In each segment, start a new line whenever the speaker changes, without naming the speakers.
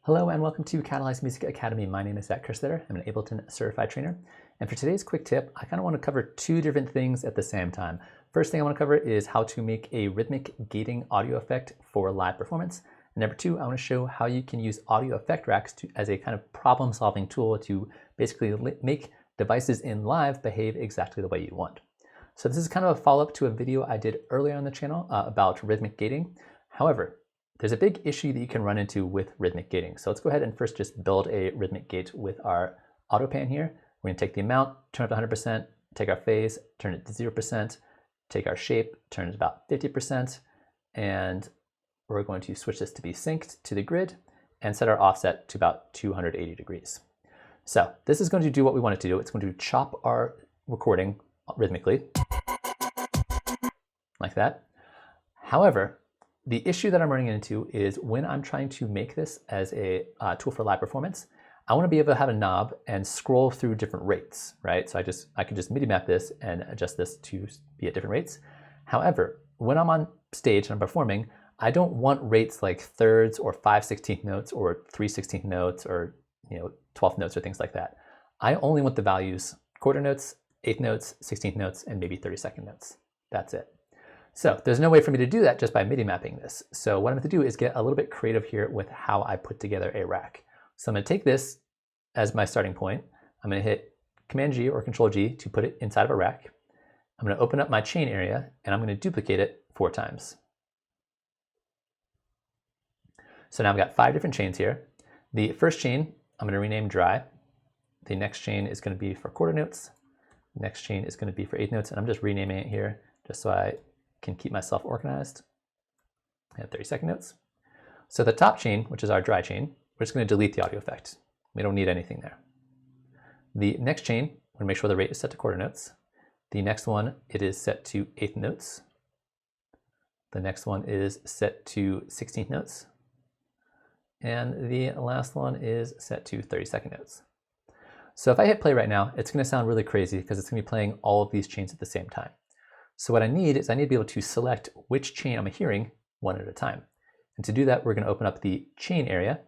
Hello and welcome to Catalyze Music Academy. My name is Zaak Kerstetter. I'm an Ableton Certified Trainer. And for today's quick tip, I kind of want to cover two different things at the same time. First thing I want to cover is how to make a rhythmic gating audio effect for live performance. And number two, I want to show how you can use audio effect racks as a kind of problem-solving tool to basically make devices in live behave exactly the way you want. So this is kind of a follow-up to a video I did earlier on the channel about rhythmic gating. However, there's a big issue that you can run into with rhythmic gating. So let's go ahead and first just build a rhythmic gate with our auto pan here. We're going to take the amount, turn it to 100%, take our phase, turn it to 0%, take our shape, turn it to about 50%, and we're going to switch this to be synced to the grid and set our offset to about 280 degrees. So this is going to do what we want it to do. It's going to chop our recording rhythmically, like that. However, the issue that I'm running into is when I'm trying to make this as a tool for live performance, I want to be able to have a knob and scroll through different rates, right? So I can just MIDI map this and adjust this to be at different rates. However, when I'm on stage and I'm performing, I don't want rates like thirds or 5/16 notes or 3/16 notes or 12th notes or things like that. I only want the values quarter notes, eighth notes, 16th notes, and maybe 32nd notes. That's it. So there's no way for me to do that just by MIDI mapping this. So what I'm going to do is get a little bit creative here with how I put together a rack. So I'm going to take this as my starting point. I'm going to hit Command G or Control G to put it inside of a rack. I'm going to open up my chain area and I'm going to duplicate it 4 times. So now I've got 5 different chains here. The first chain I'm going to rename dry. The next chain is going to be for quarter notes. The next chain is going to be for eighth notes, and I'm just renaming it here just so I can keep myself organized. I have 32nd notes. So the top chain, which is our dry chain, we're just going to delete the audio effect. We don't need anything there. The next chain, we're going to make sure the rate is set to quarter notes. The next one, it is set to eighth notes. The next one is set to 16th notes. And the last one is set to 32nd notes. So if I hit play right now, it's going to sound really crazy because it's going to be playing all of these chains at the same time. So what I need is I need to be able to select which chain I'm hearing one at a time. And to do that, we're going to open up the chain area.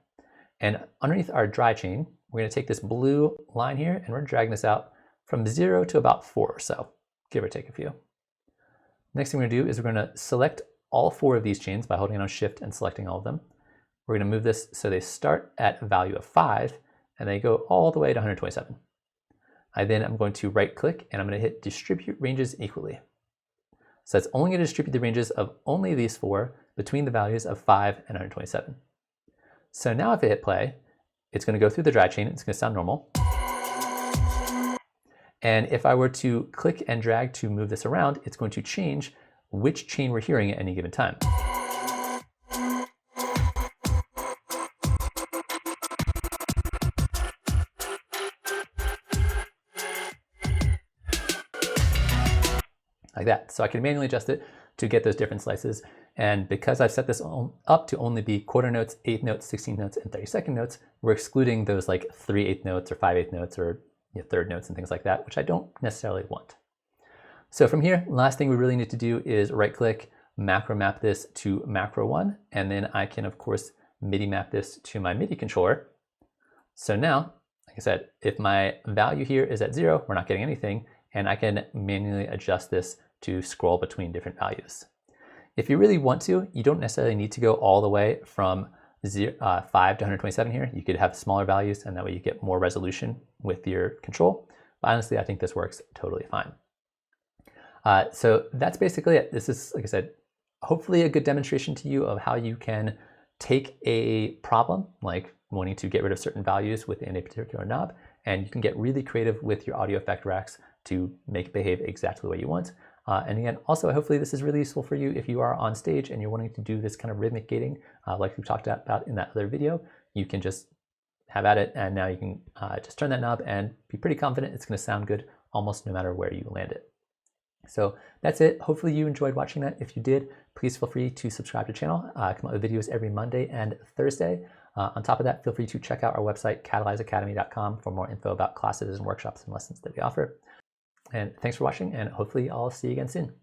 And underneath our dry chain, we're going to take this blue line here and we're dragging this out from 0 to about 4 or so, give or take a few. Next thing we're going to do is we're going to select all 4 of these chains by holding on Shift and selecting all of them. We're going to move this so they start at a value of 5 and they go all the way to 127. I then am going to right click and I'm going to hit Distribute Ranges Equally. So it's only going to distribute the ranges of only these 4 between the values of 5 and 127. So now if I hit play, it's going to go through the dry chain. It's going to sound normal. And if I were to click and drag to move this around, it's going to change which chain we're hearing at any given time. Like that. So I can manually adjust it to get those different slices. And because I've set this up to only be quarter notes, eighth notes, 16th notes, and 32nd notes, we're excluding those like 3/8 notes or 5/8 notes or third notes and things like that, which I don't necessarily want. So from here, last thing we really need to do is right click, macro map this to macro 1, and then I can of course MIDI map this to my MIDI controller. So now, like I said, if my value here is at 0, we're not getting anything, and I can manually adjust this to scroll between different values. If you really want to, you don't necessarily need to go all the way from 5 to 127 here. You could have smaller values and that way you get more resolution with your control. But honestly, I think this works totally fine. So that's basically it. This is, like I said, hopefully a good demonstration to you of how you can take a problem like wanting to get rid of certain values within a particular knob, and you can get really creative with your audio effect racks to make it behave exactly the way you want. And again, also hopefully this is really useful for you if you are on stage and you're wanting to do this kind of rhythmic gating like we talked about in that other video. You can just have at it, and now you can just turn that knob and be pretty confident it's going to sound good almost no matter where you land it. So that's it. Hopefully you enjoyed watching that. If you did, please feel free to subscribe to the channel. I come out with videos every Monday and Thursday. On top of that, feel free to check out our website, catalyzeacademy.com, for more info about classes and workshops and lessons that we offer. And thanks for watching, and hopefully I'll see you again soon.